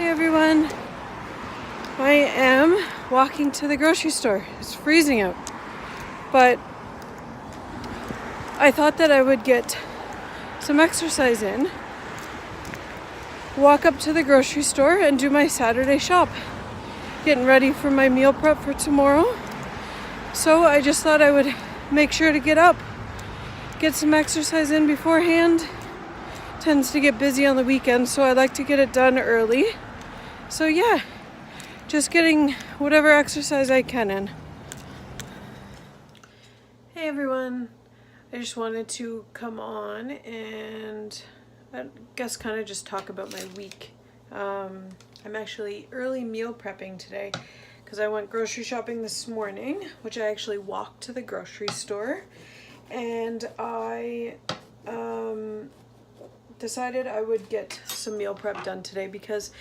Hey everyone, I am walking to the grocery store. It's freezing out, but I thought that I would get some exercise in, walk up to the grocery store and do my Saturday shop, getting ready for my meal prep for tomorrow. So I just thought I would make sure to get up, get some exercise in beforehand. Tends to get busy on the weekend, so I like to get it done early. So yeah, just getting whatever exercise I can in. Hey everyone, I just wanted to come on and I guess kind of just talk about my week. I'm actually early meal prepping today because I went grocery shopping this morning, which I actually walked to the grocery store, and I decided I would get some meal prep done today because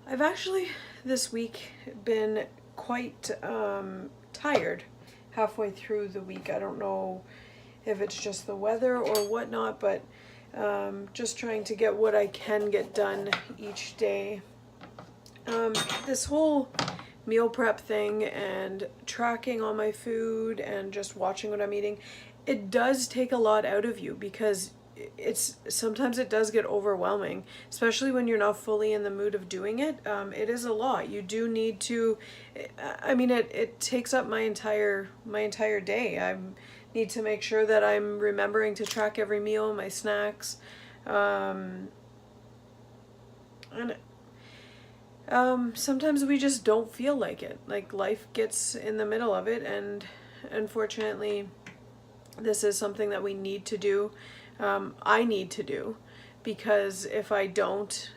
I've actually this week been quite tired halfway through the week. I don't know if it's just the weather or whatnot, but just trying to get what I can get done each day. This whole meal prep thing and tracking all my food and just watching what I'm eating, it does take a lot out of you because sometimes it does get overwhelming, especially when you're not fully in the mood of doing it. It is a lot. You do need to, it takes up my entire day. I need to make sure that I'm remembering to track every meal, my snacks, and sometimes we just don't feel like it. Like life gets in the middle of it, and unfortunately this is something that we need to do. I need to do, because if I don't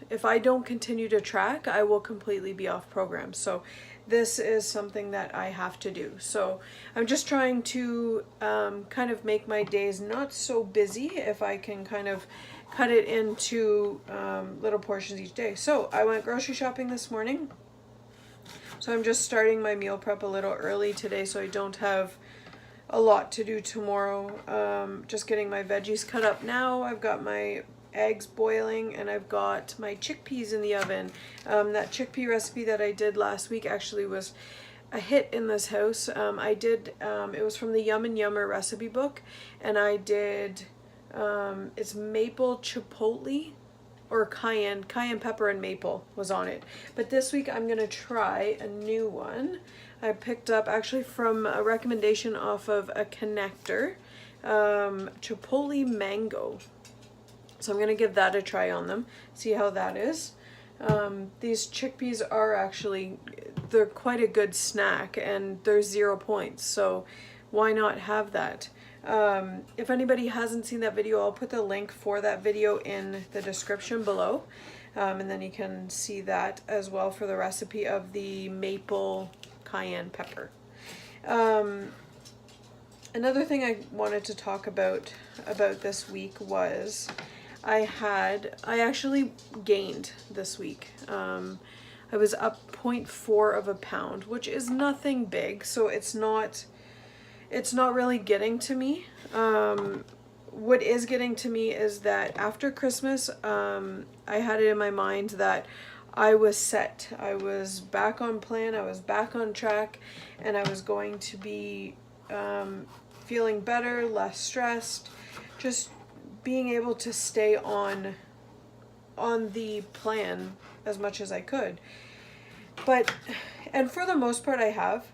continue to track, I will completely be off program. So this is something that I have to do. So I'm just trying to kind of make my days not so busy if I can kind of cut it into little portions each day. So I went grocery shopping this morning. So I'm just starting my meal prep a little early today so I don't have a lot to do tomorrow. Just getting my veggies cut up now. I've got my eggs boiling and I've got my chickpeas in the oven. That chickpea recipe that I did last week actually was a hit in this house. It was from the Yum and Yummer recipe book, and I did, it's maple chipotle or cayenne pepper and maple was on it. But this week I'm gonna try a new one. I picked up actually from a recommendation off of a connector, chipotle mango. So I'm gonna give that a try on them, see how that is. These chickpeas are actually, they're quite a good snack and they're 0 points, so why not have that? If anybody hasn't seen that video, I'll put the link for that video in the description below. And then you can see that as well for the recipe of the maple cayenne pepper. Another thing I wanted to talk about this week was I actually gained this week. I was up 0.4 of a pound, which is nothing big, so it's not really getting to me. What is getting to me is that after Christmas, I had it in my mind that I was set. I was back on plan, I was back on track, and I was going to be feeling better, less stressed, just being able to stay on the plan as much as I could. And for the most part I have.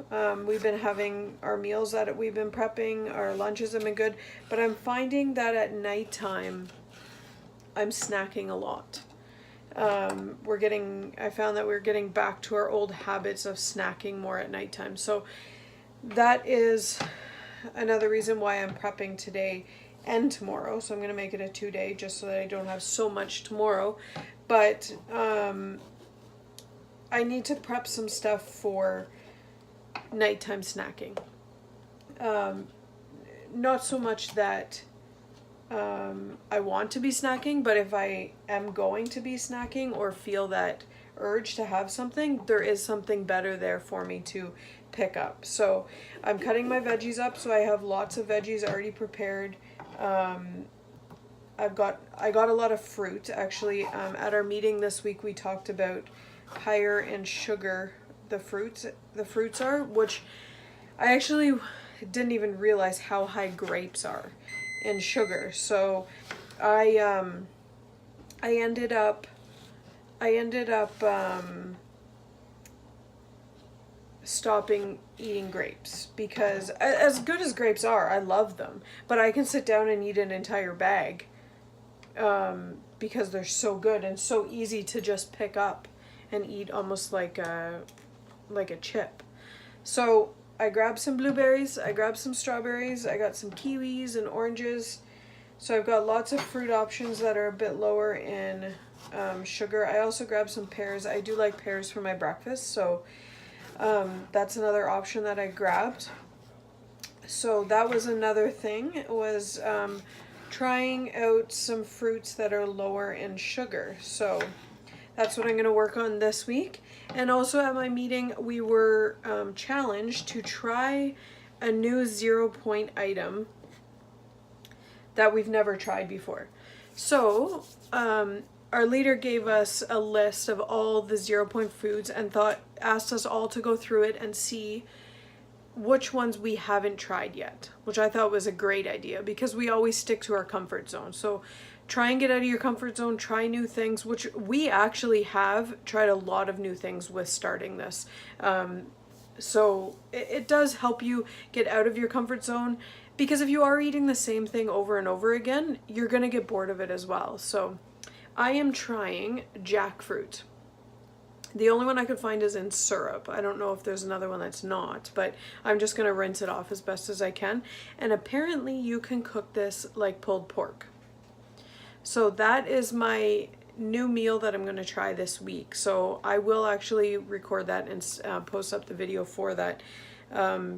We've been having our meals that we've been prepping, our lunches have been good, but I'm finding that at nighttime I'm snacking a lot. I found that we're getting back to our old habits of snacking more at nighttime. So that is another reason why I'm prepping today and tomorrow. So I'm going to make it a 2-day just so that I don't have so much tomorrow. But I need to prep some stuff for nighttime snacking. Not so much that I want to be snacking, but if I am going to be snacking or feel that urge to have something, there is something better there for me to pick up. So I'm cutting my veggies up, so I have lots of veggies already prepared. I got a lot of fruit actually. At our meeting this week we talked about higher in sugar the fruits are, which I actually didn't even realize how high grapes are in sugar. So I ended up stopping eating grapes, because as good as grapes are, I love them, but I can sit down and eat an entire bag because they're so good and so easy to just pick up and eat, almost like a chip. So I grabbed some blueberries, I grabbed some strawberries, I got some kiwis and oranges. So I've got lots of fruit options that are a bit lower in sugar. I also grabbed some pears. I do like pears for my breakfast, so that's another option that I grabbed. So that was another thing, was trying out some fruits that are lower in sugar. So that's what I'm going to work on this week. And also at my meeting, we were challenged to try a new 0-point item that we've never tried before. So our leader gave us a list of all the 0-point foods and asked us all to go through it and see which ones we haven't tried yet, which I thought was a great idea, because we always stick to our comfort zone. So try and get out of your comfort zone, try new things, which we actually have tried a lot of new things with starting this. So it does help you get out of your comfort zone, because if you are eating the same thing over and over again, you're going to get bored of it as well. So I am trying jackfruit. The only one I could find is in syrup. I don't know if there's another one that's not, but I'm just going to rinse it off as best as I can. And apparently you can cook this like pulled pork. So that is my new meal that I'm going to try this week. So I will actually record that and post up the video for that,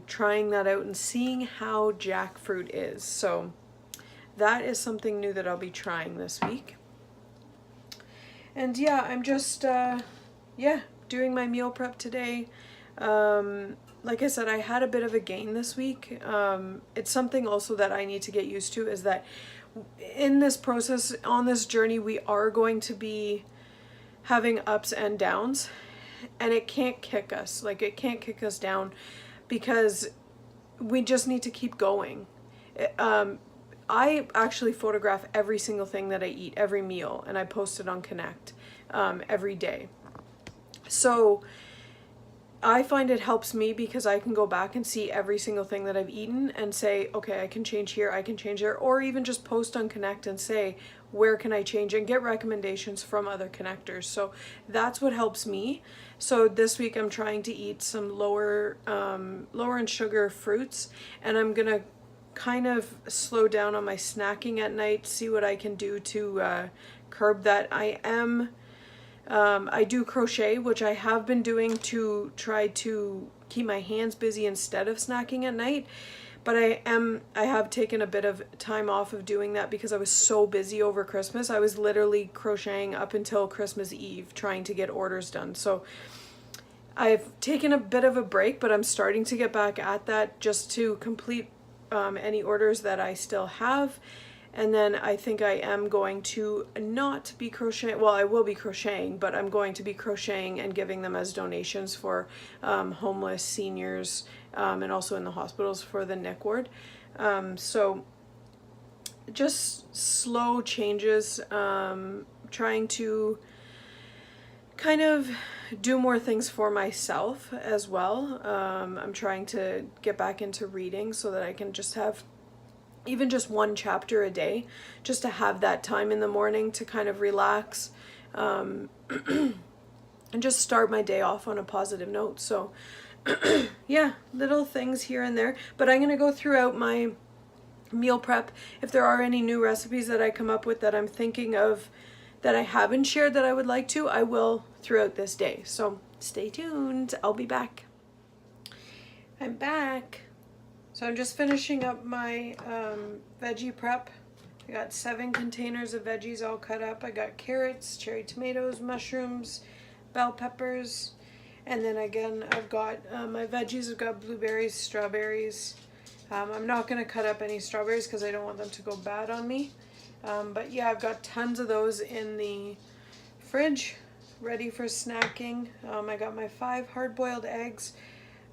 trying that out and seeing how jackfruit is. So that is something new that I'll be trying this week. And yeah, I'm just doing my meal prep today. Like I said, I had a bit of a gain this week. It's something also that I need to get used to, is that in this process, on this journey, we are going to be having ups and downs, and it can't kick us. Like, it can't kick us down, because we just need to keep going. I actually photograph every single thing that I eat, every meal, and I post it on Connect every day. So I find it helps me, because I can go back and see every single thing that I've eaten and say, okay, I can change here, I can change there, or even just post on Connect and say, where can I change, and get recommendations from other connectors. So that's what helps me. So this week I'm trying to eat some lower in sugar fruits, and I'm gonna kind of slow down on my snacking at night, see what I can do to curb that. I do crochet, which I have been doing to try to keep my hands busy instead of snacking at night. But I have taken a bit of time off of doing that, because I was so busy over Christmas. I was literally crocheting up until Christmas Eve, trying to get orders done. So I've taken a bit of a break, but I'm starting to get back at that, just to complete any orders that I still have. And then I think I am going to not be crocheting. Well, I will be crocheting, but I'm going to be crocheting and giving them as donations for homeless seniors, and also in the hospitals for the NIC ward. So just slow changes, trying to kind of do more things for myself as well. I'm trying to get back into reading so that I can just have even just one chapter a day, just to have that time in the morning to kind of relax, and just start my day off on a positive note. So yeah, little things here and there, but I'm going to go throughout my meal prep. If there are any new recipes that I come up with that I'm thinking of that I haven't shared that I would like to, I will throughout this day. So stay tuned. I'll be back. I'm back. So I'm just finishing up my veggie prep. I got 7 containers of veggies all cut up. I got carrots, cherry tomatoes, mushrooms, bell peppers, and then again I've got my veggies. I've got blueberries, strawberries. I'm not going to cut up any strawberries because I don't want them to go bad on me. But yeah, I've got tons of those in the fridge. ready for snacking. I got my 5 hard-boiled eggs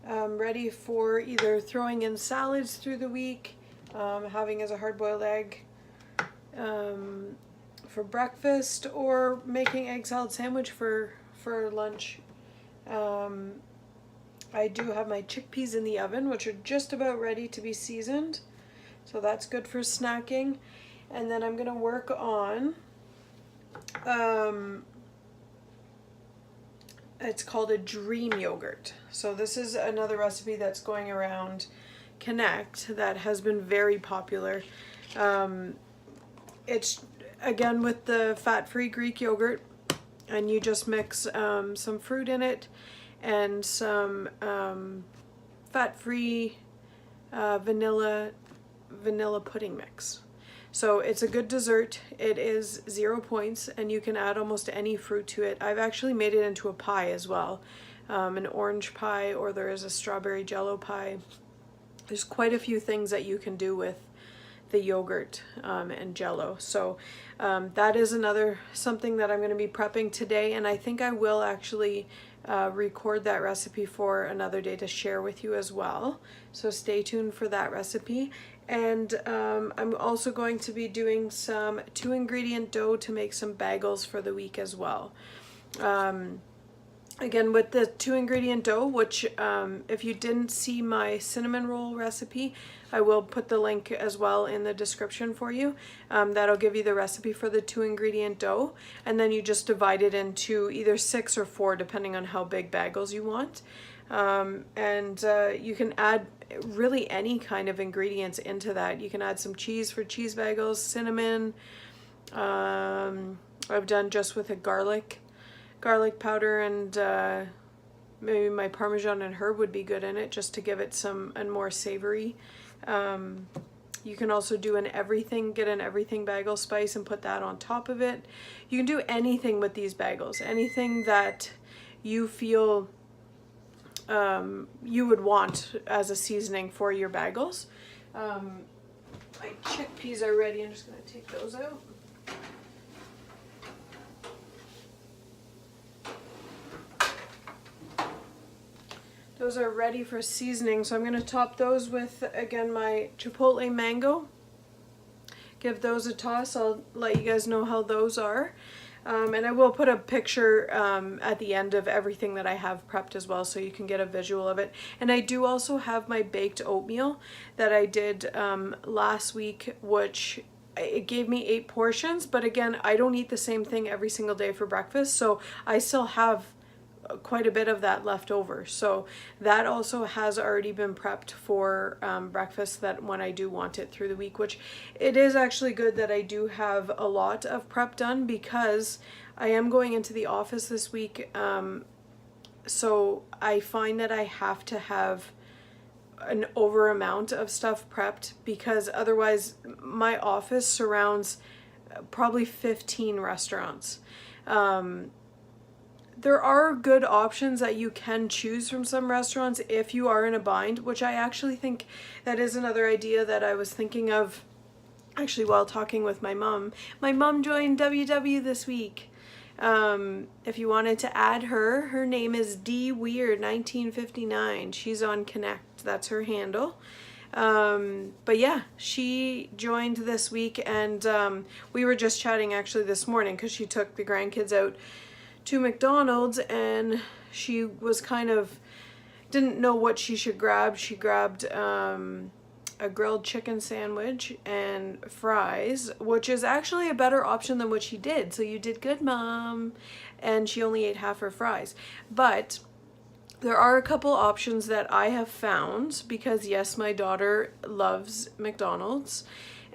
ready for either throwing in salads through the week, having as a hard-boiled egg for breakfast, or making egg salad sandwich for lunch. I do have my chickpeas in the oven, which are just about ready to be seasoned, so that's good for snacking. And then I'm gonna work on it's called a dream yogurt. So this is another recipe that's going around Connect that has been very popular. It's again with the fat-free Greek yogurt, and you just mix some fruit in it and some fat-free vanilla pudding mix. So it's a good dessert. It is 0 points, and you can add almost any fruit to it. I've actually made it into a pie as well, an orange pie, or there is a strawberry jello pie. There's quite a few things that you can do with the yogurt and jello. So that is something that I'm going to be prepping today, and I think I will actually record that recipe for another day to share with you as well. So stay tuned for that recipe. And I'm also going to be doing some 2-ingredient dough to make some bagels for the week as well. Again, with the 2-ingredient dough, which if you didn't see my cinnamon roll recipe, I will put the link as well in the description for you. That'll give you the recipe for the 2-ingredient dough, and then you just divide it into either 6 or 4 depending on how big bagels you want. You can add really any kind of ingredients into that. You can add some cheese for cheese bagels, cinnamon. I've done just with a garlic powder, and maybe my Parmesan and herb would be good in it, just to give it some and more savory. You can also do get an everything bagel spice and put that on top of it. You can do anything with these bagels, anything that you feel you would want as a seasoning for your bagels. My chickpeas are ready. I'm just going to take those out. Those are ready for seasoning, so I'm going to top those with, again, my chipotle mango. Give those a toss. I'll let you guys know how those are. And I will put a picture at the end of everything that I have prepped as well, so you can get a visual of it. And I do also have my baked oatmeal that I did last week, which it gave me 8 portions. But again, I don't eat the same thing every single day for breakfast, so I still have quite a bit of that left over. So that also has already been prepped for breakfast, that when I do want it through the week, which it is actually good that I do have a lot of prep done, because I am going into the office this week. So I find that I have to have an over amount of stuff prepped, because otherwise my office surrounds probably 15 restaurants. There are good options that you can choose from some restaurants if you are in a bind, which I actually think that is another idea that I was thinking of actually while talking with my mom. My mom joined WW this week. If you wanted to add her name is dweird1959. She's on Connect. That's her handle. But yeah, she joined this week, and we were just chatting actually this morning, because she took the grandkids out to McDonald's, and she was didn't know what she should grab. She grabbed a grilled chicken sandwich and fries, which is actually a better option than what she did. So you did good, Mom. And she only ate half her fries. But there are a couple options that I have found, because yes, my daughter loves McDonald's,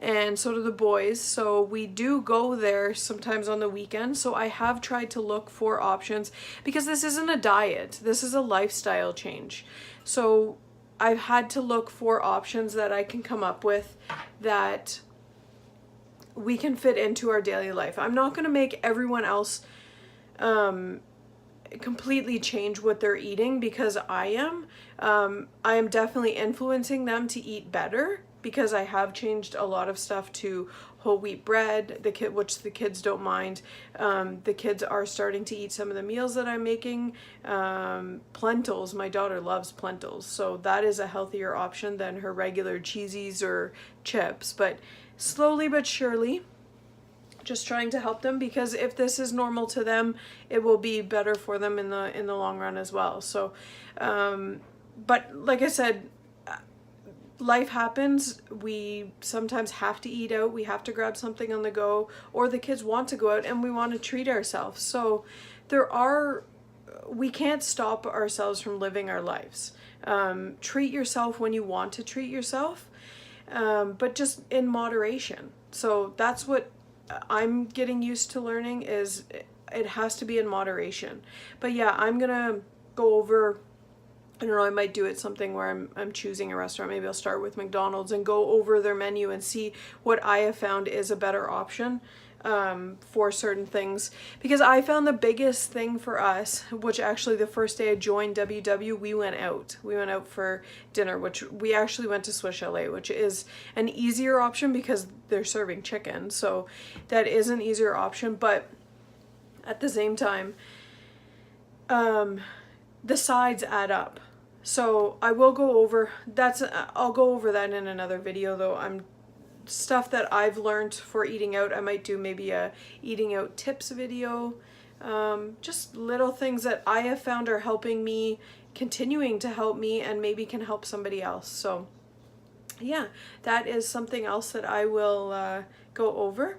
and so do the boys, so we do go there sometimes on the weekend. So I have tried to look for options, because this isn't a diet, this is a lifestyle change. So I've had to look for options that I can come up with that we can fit into our daily life. I'm not going to make everyone else completely change what they're eating, because I am definitely influencing them to eat better. because I have changed a lot of stuff to whole wheat bread, which the kids don't mind. The kids are starting to eat some of the meals that I'm making. Plentals, my daughter loves plentals, so that is a healthier option than her regular cheesies or chips. But slowly but surely, just trying to help them, because if this is normal to them, it will be better for them in the long run as well. So, but like I said, life happens. We sometimes have to eat out. We have to grab something on the go, or the kids want to go out and we want to treat ourselves. So we can't stop ourselves from living our lives. Treat yourself when you want to treat yourself, but just in moderation. So that's what I'm getting used to learning, is it has to be in moderation. But yeah, I'm gonna go over, I don't know, I might do it something where I'm choosing a restaurant. Maybe I'll start with McDonald's and go over their menu and see what I have found is a better option for certain things. Because I found the biggest thing for us, which actually the first day I joined WW, we went out. We went out for dinner, which we actually went to Swiss Chalet, which is an easier option because they're serving chicken. So that is an easier option. But at the same time, the sides add up. So I will go over I'll go over that in another video, though. Stuff that I've learned for eating out, I might do maybe a eating out tips video. Just little things that I have found are helping me, continuing to help me, and maybe can help somebody else. So yeah, that is something else that I will go over.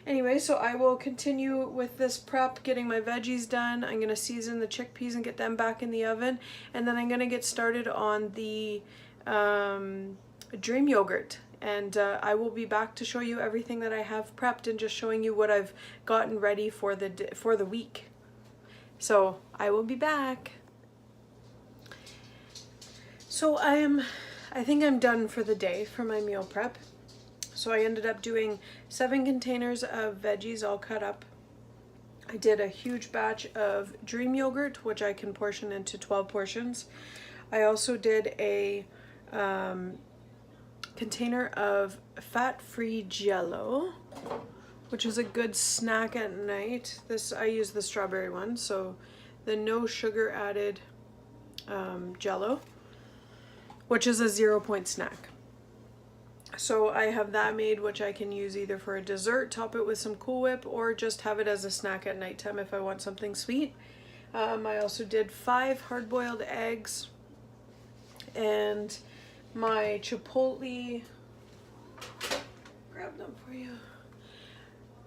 Anyway, so I will continue with this prep, getting my veggies done. I'm going to season the chickpeas and get them back in the oven. And then I'm going to get started on the dream yogurt. And I will be back to show you everything that I have prepped and just showing you what I've gotten ready for the week. So I will be back. So I think I'm done for the day for my meal prep. So I ended up doing 7 containers of veggies all cut up. I did a huge batch of dream yogurt, which I can portion into 12 portions. I also did a container of fat-free Jello, which is a good snack at night. I use the strawberry one, so the no sugar added Jello, which is a 0-point snack. So I have that made, which I can use either for a dessert, top it with some Cool Whip, or just have it as a snack at nighttime if I want something sweet. I also did 5 hard-boiled eggs, and my Chipotle, grab them for you,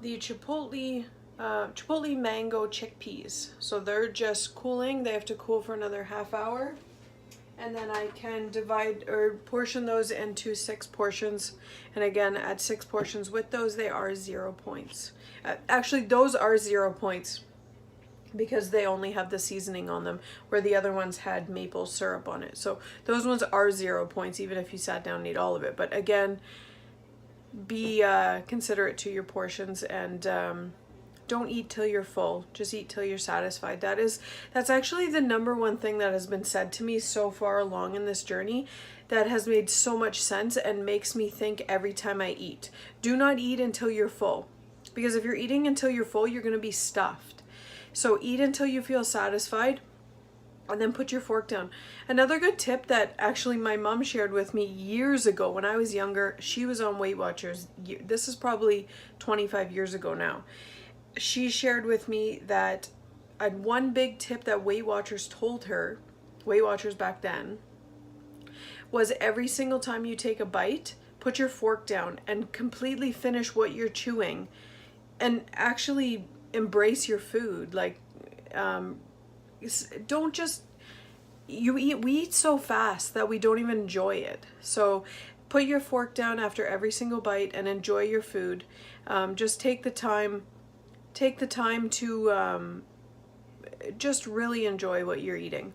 the Chipotle mango chickpeas. So they're just cooling. They have to cool for another half hour. And then I can divide or portion those into 6 portions. And again, at 6 portions with those, they are 0 points. Actually, those are 0 points because they only have the seasoning on them, where the other ones had maple syrup on it. So those ones are 0 points, even if you sat down and ate all of it. But again, be considerate to your portions, and don't eat till you're full. Just eat till you're satisfied. That's actually the #1 thing that has been said to me so far along in this journey that has made so much sense and makes me think every time I eat. Do not eat until you're full. Because if you're eating until you're full, you're going to be stuffed. So eat until you feel satisfied, and then put your fork down. Another good tip that actually my mom shared with me years ago when I was younger, she was on Weight Watchers. This is probably 25 years ago now. She shared with me that one big tip that Weight Watchers told her, Weight Watchers back then, was every single time you take a bite, put your fork down and completely finish what you're chewing, and actually embrace your food. Like, don't just, we eat so fast that we don't even enjoy it. So put your fork down after every single bite and enjoy your food. Just take the time to just really enjoy what you're eating.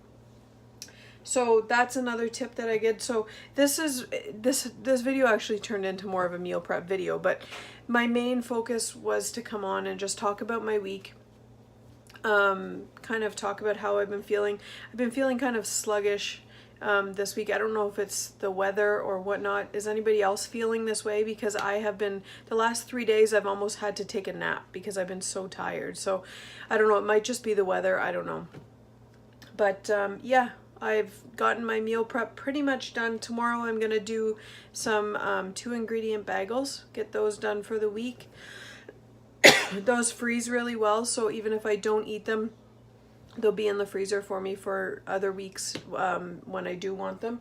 So that's another tip that I get. So this video actually turned into more of a meal prep video, but my main focus was to come on and just talk about my week. Kind of talk about how I've been feeling. I've been feeling kind of sluggish this week. I don't know if it's the weather or whatnot. Is anybody else feeling this way? Because I have been, the last 3 days I've almost had to take a nap because I've been so tired. So I don't know, it might just be the weather, I don't know. But yeah, I've gotten my meal prep pretty much done. Tomorrow I'm gonna do some 2-ingredient bagels, get those done for the week. Those freeze really well, so even if I don't eat them, they'll be in the freezer for me for other weeks when I do want them.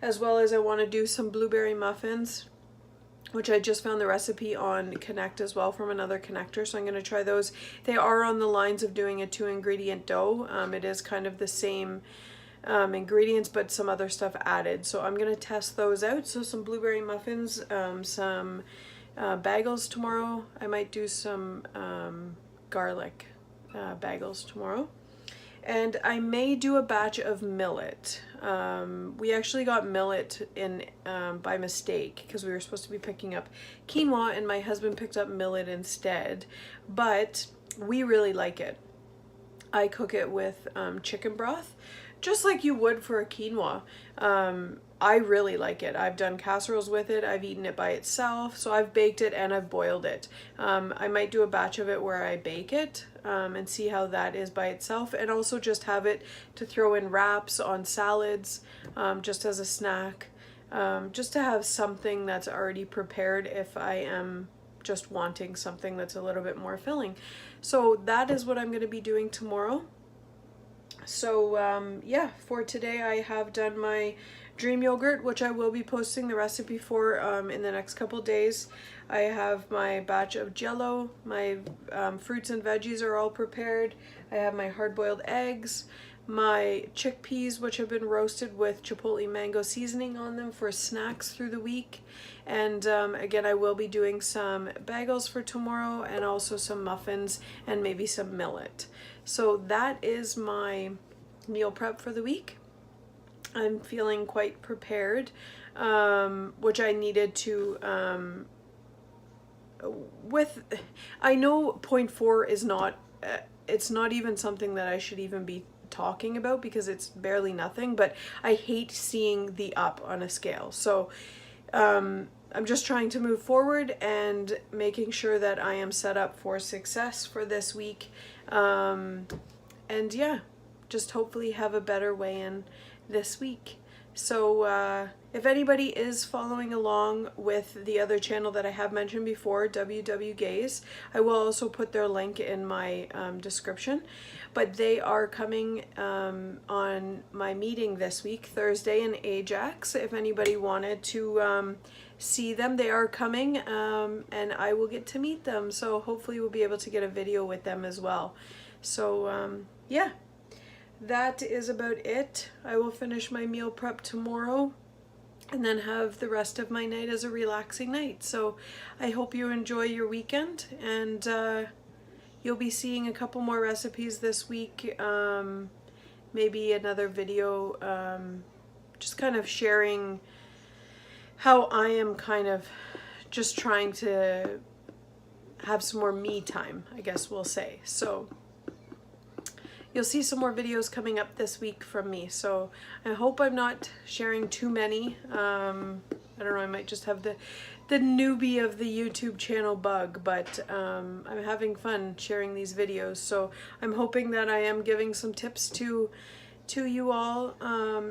As well as I want to do some blueberry muffins, which I just found the recipe on Connect as well from another connector, so I'm going to try those. They are on the lines of doing a 2-ingredient dough. It is kind of the same ingredients but some other stuff added, so I'm going to test those out. So some blueberry muffins, some bagels tomorrow. I might do some garlic bagels tomorrow. And I may do a batch of millet. We actually got millet in by mistake because we were supposed to be picking up quinoa and my husband picked up millet instead. But we really like it. I cook it with chicken broth, just like you would for a quinoa. I really like it. I've done casseroles with it. I've eaten it by itself. So I've baked it and I've boiled it. I might do a batch of it where I bake it and see how that is by itself, and also just have it to throw in wraps on salads, just as a snack, just to have something that's already prepared if I am just wanting something that's a little bit more filling. So that is what I'm going to be doing tomorrow. So yeah, for today I have done my dream yogurt, which I will be posting the recipe for in the next couple days. I have my batch of jello, my fruits and veggies are all prepared. I have my hard-boiled eggs, my chickpeas, which have been roasted with chipotle mango seasoning on them for snacks through the week. And again, I will be doing some bagels for tomorrow and also some muffins and maybe some millet. So that is my meal prep for the week. I'm feeling quite prepared, which I needed to, I know point 4 is not, it's not even something that I should even be talking about because it's barely nothing, but I hate seeing the up on a scale. So I'm just trying to move forward and making sure that I am set up for success for this week. And yeah, just hopefully have a better weigh-in this week. So if anybody is following along with the other channel that I have mentioned before, Wwgays, I will also put their link in my description. But they are coming on my meeting this week, Thursday in Ajax. If anybody wanted to see them, they are coming, and I will get to meet them. So hopefully we'll be able to get a video with them as well. So yeah. That is about it. I will finish my meal prep tomorrow and then have the rest of my night as a relaxing night. So I hope you enjoy your weekend, and you'll be seeing a couple more recipes this week. Maybe another video, just kind of sharing how I am kind of just trying to have some more me time, I guess we'll say. So you'll see some more videos coming up this week from me. So I hope I'm not sharing too many. I don't know, I might just have the newbie of the YouTube channel bug, but I'm having fun sharing these videos. So I'm hoping that I am giving some tips to you all,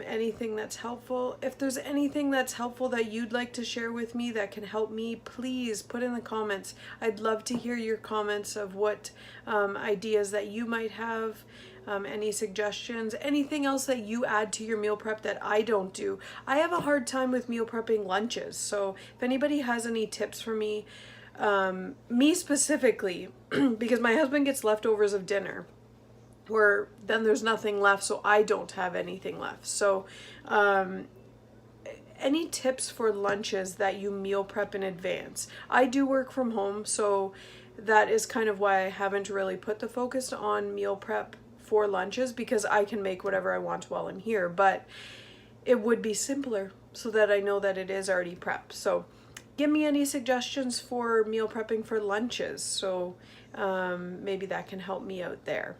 anything that's helpful. If there's anything that's helpful that you'd like to share with me that can help me, please put in the comments. I'd love to hear your comments of what ideas that you might have. Any suggestions, anything else that you add to your meal prep that I don't do. I have a hard time with meal prepping lunches, so if anybody has any tips for me, me specifically, because my husband gets leftovers of dinner, where then there's nothing left, so I don't have anything left. So any tips for lunches that you meal prep in advance? I do work from home, so that is kind of why I haven't really put the focus on meal prep for lunches, because I can make whatever I want while I'm here, but it would be simpler so that I know that it is already prepped. So give me any suggestions for meal prepping for lunches, so maybe that can help me out there.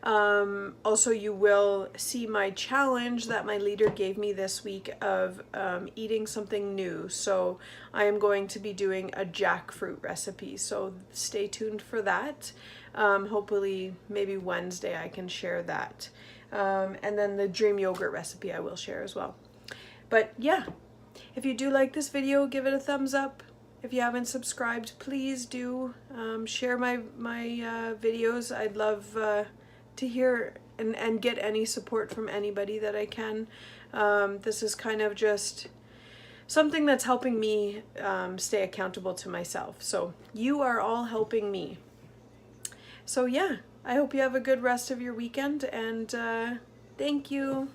Also, you will see my challenge that my leader gave me this week of eating something new. So I am going to be doing a jackfruit recipe. So stay tuned for that. Hopefully, maybe Wednesday I can share that. And then the dream yogurt recipe I will share as well. But yeah, if you do like this video, give it a thumbs up. If you haven't subscribed, please do. Share my videos. I'd love to hear and get any support from anybody that I can. This is kind of just something that's helping me stay accountable to myself. So you are all helping me. So yeah, I hope you have a good rest of your weekend, and thank you.